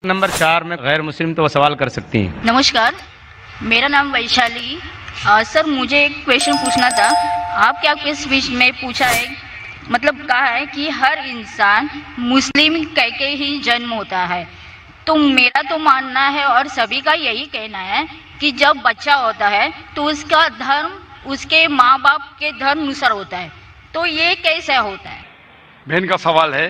Number 4 में गैर मुस्लिम तो वो सवाल कर सकती हैं। नमस्कार, मेरा नाम वैशाली। सर, मुझे एक क्वेश्चन पूछना था। आप क्या क्विज विश में पूछा है, मतलब कहा है कि हर इंसान मुस्लिम कह के ही जन्म होता है। तो मेरा तो मानना है और सभी का यही कहना है कि जब बच्चा होता है तो उसका धर्म उसके माँ बाप के धर्म अनुसार होता है। तो ये कैसे होता है? बहन का सवाल है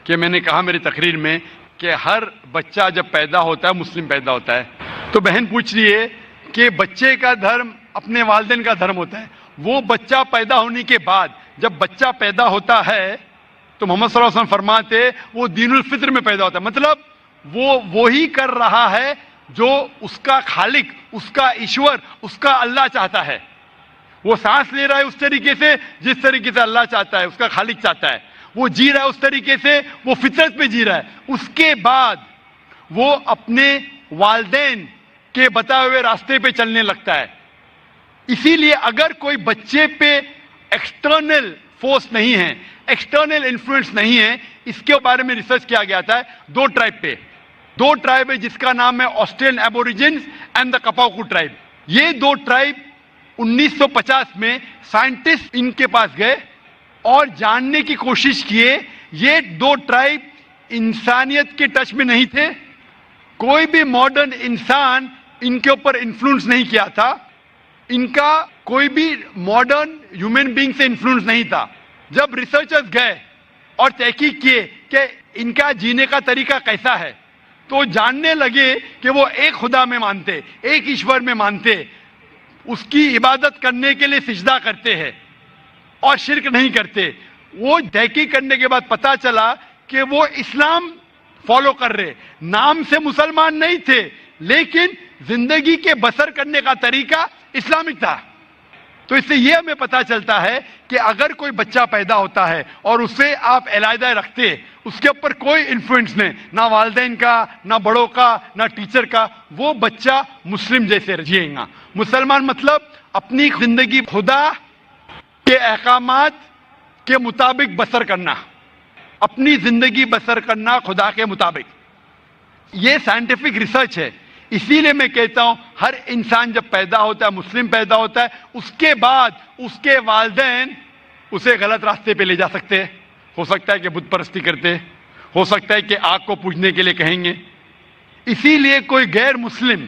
कि मैंने कहा मेरी तकरीर में कि हर बच्चा जब पैदा होता है मुस्लिम पैदा होता है। तो बहन पूछ रही है कि बच्चे का धर्म अपने वालिदैन का धर्म होता है। वो बच्चा पैदा होने के बाद जब बच्चा पैदा होता है तो मोहम्मद सल्लल्लाहु अलैहि वसल्लम फरमाते वो दीनुल फित्र में पैदा होता है, मतलब वो ही कर रहा है जो उसका खालिक, उसका ईश्वर, उसका अल्लाह चाहता है। वो सांस ले रहा है उस तरीके से जिस तरीके से अल्लाह चाहता है, उसका खालिक चाहता है। वो जी रहा है उस तरीके से, वो फितरत पे जी रहा है। उसके बाद वो अपने वालिदैन के बताए हुए रास्ते पे चलने लगता है। इसीलिए अगर कोई बच्चे पे एक्सटर्नल फोर्स नहीं है, एक्सटर्नल इन्फ्लुएंस नहीं है, इसके बारे में रिसर्च किया गया था। दो ट्राइब है जिसका नाम है ऑस्ट्रेलियन एबोरिजिन्स एंड द कपाकू ट्राइब। ये दो ट्राइब 1950 में साइंटिस्ट इनके पास गए और जानने की कोशिश किए। ये दो ट्राइब इंसानियत के टच में नहीं थे, कोई भी मॉडर्न इंसान इनके ऊपर इन्फ्लुएंस नहीं किया था, इनका कोई भी मॉडर्न ह्यूमन बीइंग से इन्फ्लुएंस नहीं था। जब रिसर्चर्स गए और तहकीक किए कि इनका जीने का तरीका कैसा है, तो जानने लगे कि वो एक खुदा में मानते, एक ईश्वर में मानते, उसकी इबादत करने के लिए सिजदा करते हैं और शिर्क नहीं करते। वो तहकीक करने के बाद पता चला कि वो इस्लाम फॉलो कर रहे, नाम से मुसलमान नहीं थे लेकिन जिंदगी के बसर करने का तरीका इस्लामिक था। तो इससे यह हमें पता चलता है कि अगर कोई बच्चा पैदा होता है और उसे आप अलहदा रखते, उसके ऊपर कोई इन्फ्लुएंस नहीं, ना वालिदैन का, ना बड़ों का, ना टीचर का, वो बच्चा मुस्लिम जैसे जिएगा। मुसलमान मतलब अपनी जिंदगी खुदा के अहकामात के मुताबिक बसर करना, अपनी जिंदगी बसर करना खुदा के मुताबिक। ये साइंटिफिक रिसर्च है। इसीलिए मैं कहता हूं हर इंसान जब पैदा होता है, मुस्लिम पैदा होता है, उसके बाद उसके वालिदैन उसे गलत रास्ते पे ले जा सकते हैं। हो सकता है कि बुत परस्ती करते, हो सकता है कि आग को पूजने के लिए कहेंगे। इसीलिए कोई गैर मुस्लिम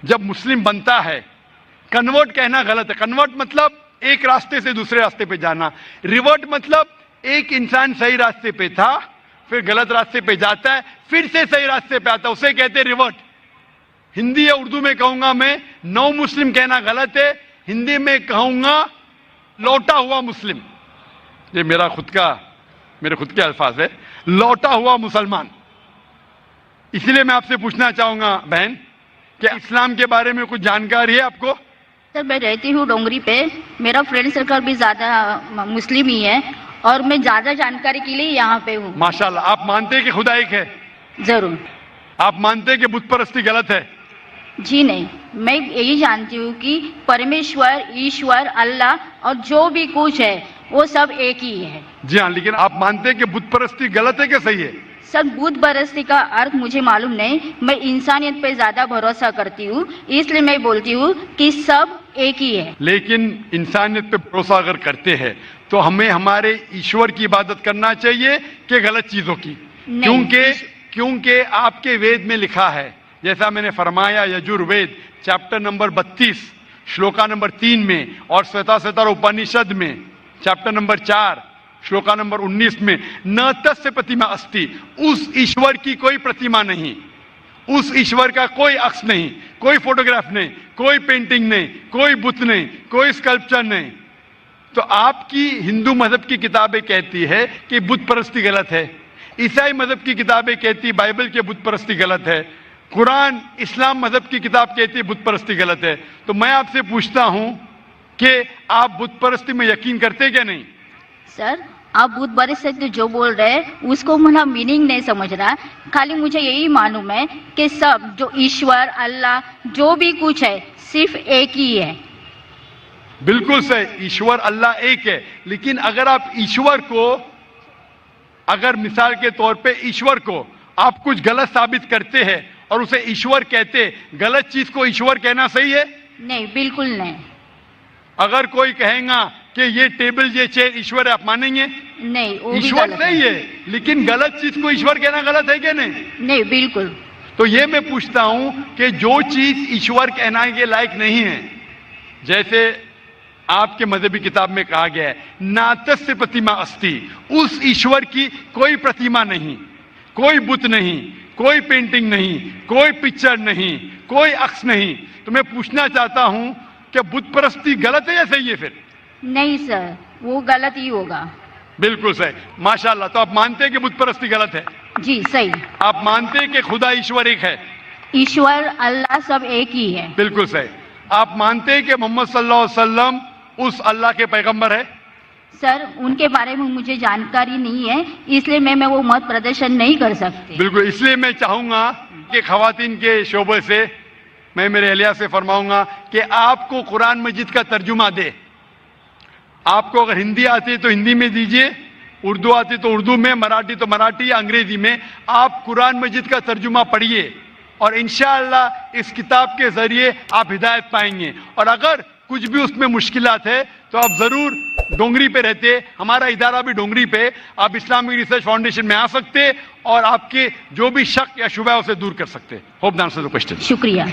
जब मुस्लिम बनता है, कन्वर्ट कहना गलत है। कन्वर्ट मतलब एक रास्ते से दूसरे रास्ते पे जाना। रिवर्ट मतलब एक इंसान सही रास्ते पे था, फिर गलत रास्ते पे जाता है, फिर से सही रास्ते पे आता है, उसे कहते हैं रिवर्ट। हिंदी या उर्दू में कहूंगा मैं, नौ मुस्लिम कहना गलत है, हिंदी में कहूंगा लौटा हुआ मुस्लिम। ये मेरे खुद के अल्फाज है, लौटा हुआ मुसलमान। इसलिए मैं आपसे पूछना चाहूंगा बहन कि इस्लाम के बारे में कुछ जानकारी है आपको? सर, मैं रहती हूँ डोंगरी पे, मेरा फ्रेंड सर्कल भी ज़्यादा मुस्लिम ही है और मैं ज़्यादा जानकारी के लिए यहाँ पे हूँ। माशाल्लाह। आप मानते हैं कि खुदा एक है? जरूर। आप मानते हैं कि बुत परस्ती गलत है? जी नहीं, मैं यही जानती हूँ कि परमेश्वर, ईश्वर, अल्लाह और जो भी कुछ है वो सब एक ही है। जी हाँ, लेकिन आप मानते हैं कि बुत परस्ती गलत है कि सही है? सर, बुत परस्ती का अर्थ मुझे मालूम नहीं, मैं इंसानियत पे ज्यादा भरोसा करती हूँ, इसलिए मैं बोलती हूँ कि सब एक ही है। लेकिन इंसानियत पे भरोसा अगर करते हैं तो हमें हमारे ईश्वर की इबादत करना चाहिए कि गलत चीजों की? क्योंकि आपके वेद में लिखा है, जैसा मैंने फरमाया, Yajurveda chapter number 32 shloka number 3 में और श्वेताश्वतर उपनिषद में चैप्टर नंबर 4 श्लोका नंबर 19 में, न तस्य प्रतिमा अस्ति, उस ईश्वर की कोई प्रतिमा नहीं, उस ईश्वर का कोई अक्ष नहीं, कोई फोटोग्राफ नहीं, कोई पेंटिंग नहीं, कोई बुत नहीं, कोई स्कल्पचर नहीं। तो आपकी हिंदू मजहब की किताबें कहती है कि बुत परस्ती गलत है, ईसाई मजहब की किताबें कहती बाइबल के बुत परस्ती गलत है, कुरान इस्लाम मजहब की किताब कहती है बुत परस्ती गलत है। तो मैं आपसे पूछता हूं कि आप बुत परस्ती में यकीन करते क्या नहीं? सर, आप बुत परस्ती जो बोल रहे हैं उसको मेरा मीनिंग नहीं समझ रहा, खाली मुझे यही मालूम है कि सब जो ईश्वर, अल्लाह, जो भी कुछ है सिर्फ एक ही है। बिल्कुल सही, ईश्वर अल्लाह एक है। लेकिन अगर आप ईश्वर को, अगर मिसाल के तौर पे ईश्वर को आप कुछ गलत साबित करते हैं और उसे ईश्वर कहते, गलत चीज को ईश्वर कहना सही है? नहीं, बिल्कुल नहीं। अगर कोई कहेगा कि ये टेबल ये चेयर ईश्वर है, आप मानेंगे? नहीं, वो भी ईश्वर गलत सही है, लेकिन गलत चीज को ईश्वर कहना गलत है क्या? नहीं, नहीं, बिल्कुल। तो ये मैं पूछता हूं कि जो चीज ईश्वर कहने के लायक नहीं है, जैसे आपके मजहबी किताब में कहा गया है नातस्य प्रतिमा अस्ति, उस ईश्वर की कोई प्रतिमा नहीं, कोई बुत नहीं, कोई पेंटिंग नहीं, कोई पिक्चर नहीं, कोई अक्स नहीं। तो मैं पूछना चाहता हूं कि बुत परस्ती गलत है या सही है? फिर नहीं सर, वो गलत ही होगा। बिल्कुल सही, माशाल्लाह। तो आप मानते हैं कि बुत परस्ती गलत है? जी सही। आप मानते हैं कि खुदा ईश्वर एक है? ईश्वर अल्लाह सब एक ही है। बिल्कुल सही। आप मानते हैं कि मोहम्मद सल्लल्लाहु अलैहि वसल्लम उस अल्लाह के पैगंबर है? सर, उनके बारे में मुझे जानकारी नहीं है, इसलिए मैं वो मत प्रदर्शन नहीं कर सकती। बिल्कुल, इसलिए मैं चाहूंगा कि खवातीन के शोबे से मैं मेरे अहलिया से फरमाऊंगा कि आपको कुरान मजीद का तर्जुमा दे। आपको अगर हिंदी आती है तो हिंदी में दीजिए, उर्दू आती तो उर्दू में, मराठी तो मराठी या अंग्रेजी में। आप कुरान मजीद का तर्जुमा पढ़िए और इंशाअल्लाह इस किताब के जरिए आप हिदायत पाएंगे। और अगर कुछ भी उसमें मुश्किलात है तो आप जरूर डोंगरी पे रहते, हमारा इदारा भी डोंगरी पे, आप इस्लामिक रिसर्च फाउंडेशन में आ सकते और आपके जो भी शक या शुबा है उसे दूर कर सकते। Hope the answer the question. शुक्रिया।